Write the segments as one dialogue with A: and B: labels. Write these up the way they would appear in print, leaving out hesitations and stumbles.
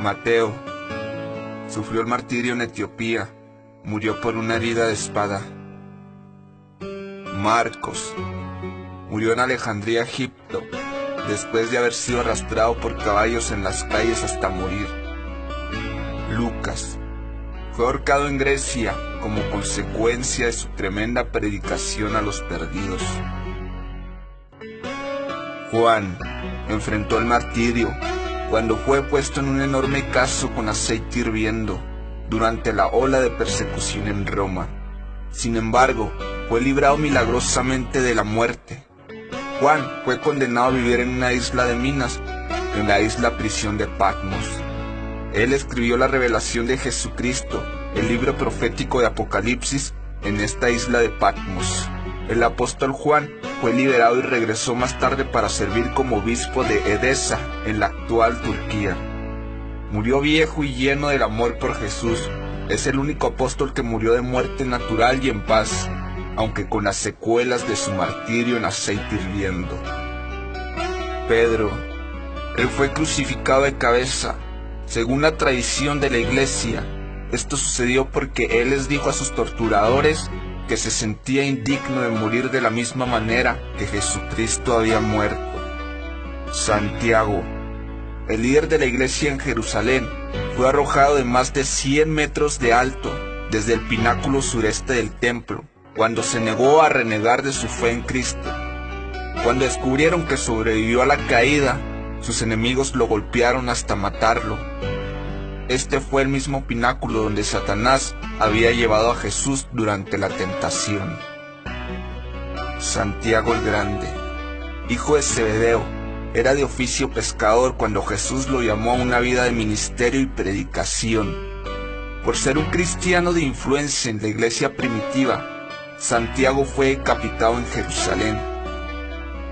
A: Mateo sufrió el martirio en Etiopía, murió por una herida de espada. Marcos murió en Alejandría, Egipto, después de haber sido arrastrado por caballos en las calles hasta morir. Lucas fue ahorcado en Grecia como consecuencia de su tremenda predicación a los perdidos. Juan enfrentó el martirio cuando fue puesto en un enorme cazo con aceite hirviendo durante la ola de persecución en Roma. Sin embargo, fue librado milagrosamente de la muerte. Juan fue condenado a vivir en una isla de minas, en la isla prisión de Patmos. Él escribió la revelación de Jesucristo, el libro profético de Apocalipsis, en esta isla de Patmos. El apóstol Juan fue liberado y regresó más tarde para servir como obispo de Edesa, en la actual Turquía. Murió viejo y lleno del amor por Jesús. Es el único apóstol que murió de muerte natural y en paz, aunque con las secuelas de su martirio en aceite hirviendo. Pedro, él fue crucificado de cabeza. Según la tradición de la iglesia, esto sucedió porque él les dijo a sus torturadores que se sentía indigno de morir de la misma manera que Jesucristo había muerto. Santiago, el líder de la iglesia en Jerusalén, fue arrojado de más de 100 metros de alto desde el pináculo sureste del templo, cuando se negó a renegar de su fe en Cristo. Cuando descubrieron que sobrevivió a la caída, sus enemigos lo golpearon hasta matarlo. Este fue el mismo pináculo donde Satanás había llevado a Jesús durante la tentación. Santiago el Grande, hijo de Zebedeo, era de oficio pescador cuando Jesús lo llamó a una vida de ministerio y predicación. Por ser un cristiano de influencia en la iglesia primitiva, Santiago fue decapitado en Jerusalén.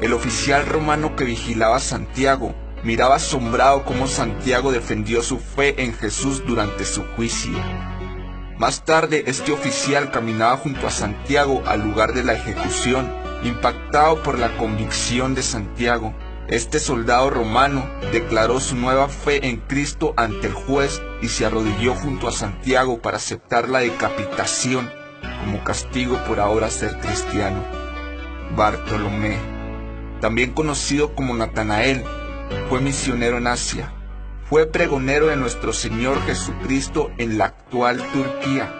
A: El oficial romano que vigilaba a Santiago miraba asombrado cómo Santiago defendió su fe en Jesús durante su juicio. Más tarde, este oficial caminaba junto a Santiago al lugar de la ejecución, impactado por la convicción de Santiago. Este soldado romano declaró su nueva fe en Cristo ante el juez y se arrodilló junto a Santiago para aceptar la decapitación como castigo por ahora ser cristiano. Bartolomé, también conocido como Natanael, fue misionero en Asia. Fue pregonero de nuestro Señor Jesucristo en la actual Turquía.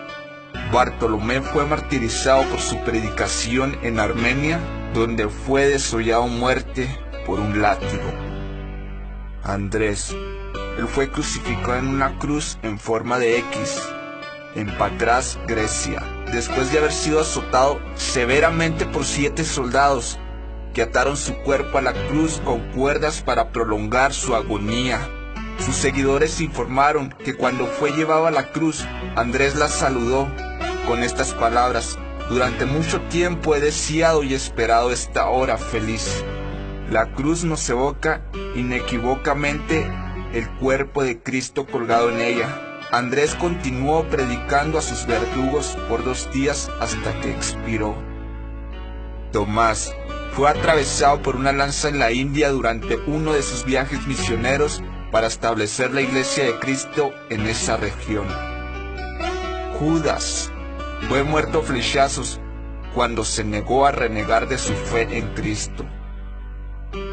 A: Bartolomé fue martirizado por su predicación en Armenia, donde fue desollado a muerte por un látigo. Andrés, él fue crucificado en una cruz en forma de X, en Patras, Grecia, después de haber sido azotado severamente por 7 soldados, que ataron su cuerpo a la cruz con cuerdas para prolongar su agonía. Sus seguidores informaron que cuando fue llevado a la cruz, Andrés la saludó con estas palabras: durante mucho tiempo he deseado y esperado esta hora feliz. La cruz nos evoca inequívocamente el cuerpo de Cristo colgado en ella. Andrés continuó predicando a sus verdugos por 2 días hasta que expiró. Tomás fue atravesado por una lanza en la India durante uno de sus viajes misioneros para establecer la iglesia de Cristo en esa región. Judas fue muerto a flechazos cuando se negó a renegar de su fe en Cristo.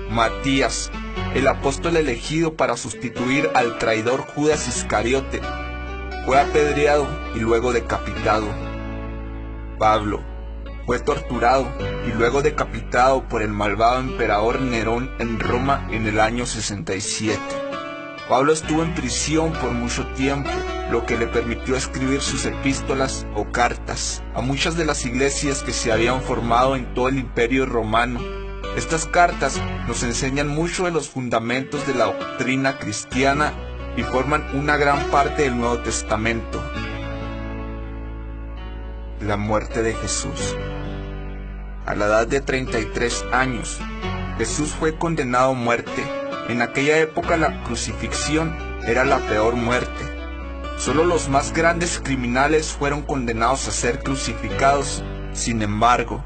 A: Matías, el apóstol elegido para sustituir al traidor Judas Iscariote, fue apedreado y luego decapitado. Pablo fue torturado y luego decapitado por el malvado emperador Nerón en Roma en el año 67. Pablo estuvo en prisión por mucho tiempo, lo que le permitió escribir sus epístolas o cartas a muchas de las iglesias que se habían formado en todo el Imperio Romano. Estas cartas nos enseñan mucho de los fundamentos de la doctrina cristiana y forman una gran parte del Nuevo Testamento. La muerte de Jesús. A la edad de 33 años, Jesús fue condenado a muerte. En aquella época la crucifixión era la peor muerte. Solo los más grandes criminales fueron condenados a ser crucificados. Sin embargo,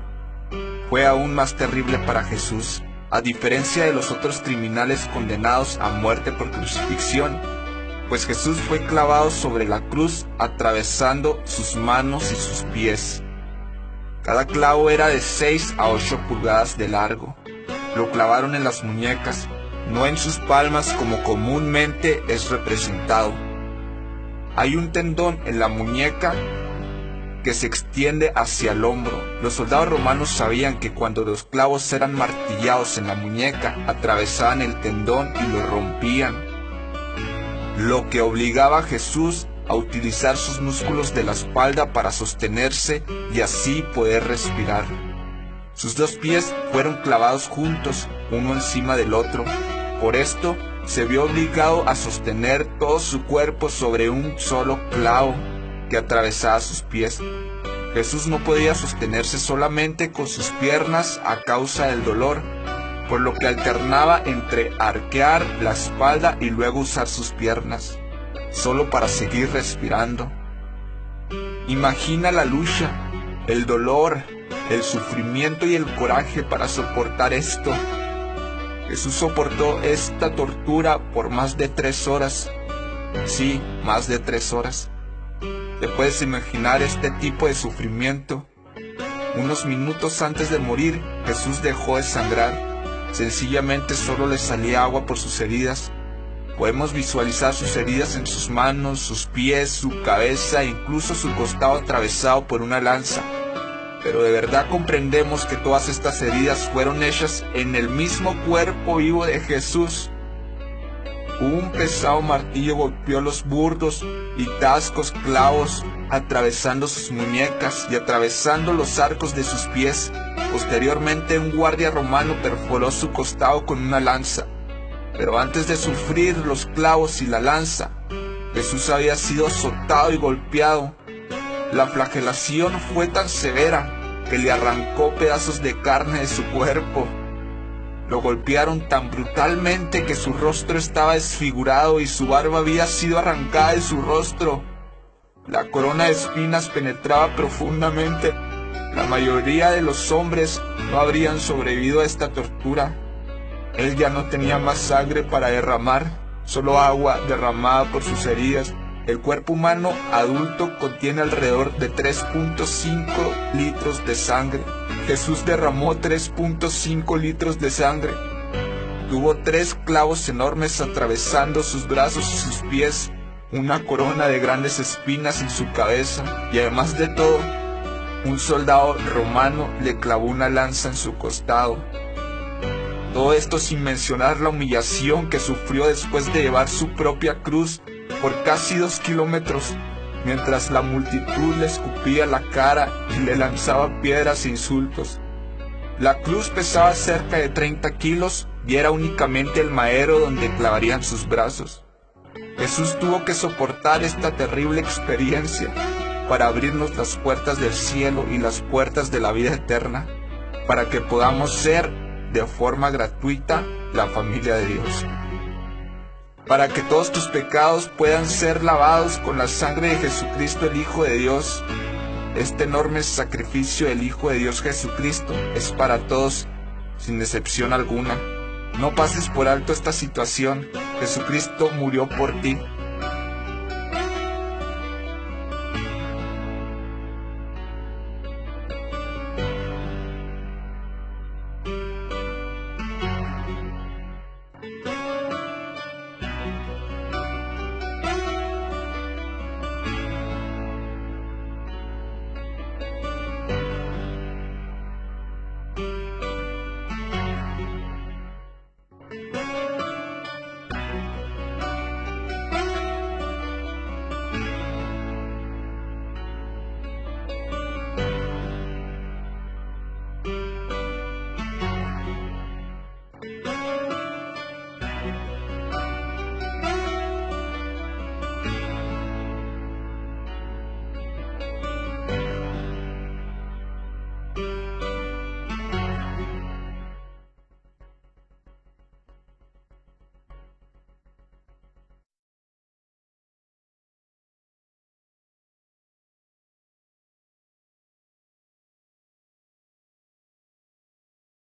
A: fue aún más terrible para Jesús. A diferencia de los otros criminales condenados a muerte por crucifixión, pues Jesús fue clavado sobre la cruz, atravesando sus manos y sus pies. Cada clavo era de 6 a 8 pulgadas de largo. Lo clavaron en las muñecas, no en sus palmas como comúnmente es representado. Hay un tendón en la muñeca que se extiende hacia el hombro. Los soldados romanos sabían que cuando los clavos eran martillados en la muñeca, atravesaban el tendón y lo rompían, lo que obligaba a Jesús a utilizar sus músculos de la espalda para sostenerse y así poder respirar. Sus 2 pies fueron clavados juntos, uno encima del otro. Por esto, se vio obligado a sostener todo su cuerpo sobre un solo clavo que atravesaba sus pies. Jesús no podía sostenerse solamente con sus piernas a causa del dolor, por lo que alternaba entre arquear la espalda y luego usar sus piernas, solo para seguir respirando. Imagina la lucha, el dolor, el sufrimiento y el coraje para soportar esto. Jesús soportó esta tortura por más de 3 horas. Sí, más de 3 horas. ¿Te puedes imaginar este tipo de sufrimiento? Unos minutos antes de morir, Jesús dejó de sangrar. Sencillamente solo le salía agua por sus heridas. Podemos visualizar sus heridas en sus manos, sus pies, su cabeza e incluso su costado atravesado por una lanza. Pero de verdad comprendemos que todas estas heridas fueron hechas en el mismo cuerpo vivo de Jesús. Un pesado martillo golpeó los burdos y tascos clavos, atravesando sus muñecas y atravesando los arcos de sus pies. Posteriormente, un guardia romano perforó su costado con una lanza. Pero antes de sufrir los clavos y la lanza, Jesús había sido azotado y golpeado. La flagelación fue tan severa que le arrancó pedazos de carne de su cuerpo. Lo golpearon tan brutalmente que su rostro estaba desfigurado y su barba había sido arrancada de su rostro. La corona de espinas penetraba profundamente. La mayoría de los hombres no habrían sobrevivido a esta tortura. Él ya no tenía más sangre para derramar, solo agua derramada por sus heridas. El cuerpo humano adulto contiene alrededor de 3.5 litros de sangre. Jesús derramó 3.5 litros de sangre. Tuvo 3 clavos enormes atravesando sus brazos y sus pies, una corona de grandes espinas en su cabeza y además de todo, un soldado romano le clavó una lanza en su costado. Todo esto sin mencionar la humillación que sufrió después de llevar su propia cruz por casi 2 kilómetros, mientras la multitud le escupía la cara y le lanzaba piedras e insultos. La cruz pesaba cerca de 30 kilos y era únicamente el madero donde clavarían sus brazos. Jesús tuvo que soportar esta terrible experiencia para abrirnos las puertas del cielo y las puertas de la vida eterna, para que podamos ser de forma gratuita la familia de Dios. Para que todos tus pecados puedan ser lavados con la sangre de Jesucristo, el Hijo de Dios. Este enorme sacrificio del Hijo de Dios Jesucristo es para todos, sin excepción alguna. No pases por alto esta situación. Jesucristo murió por ti.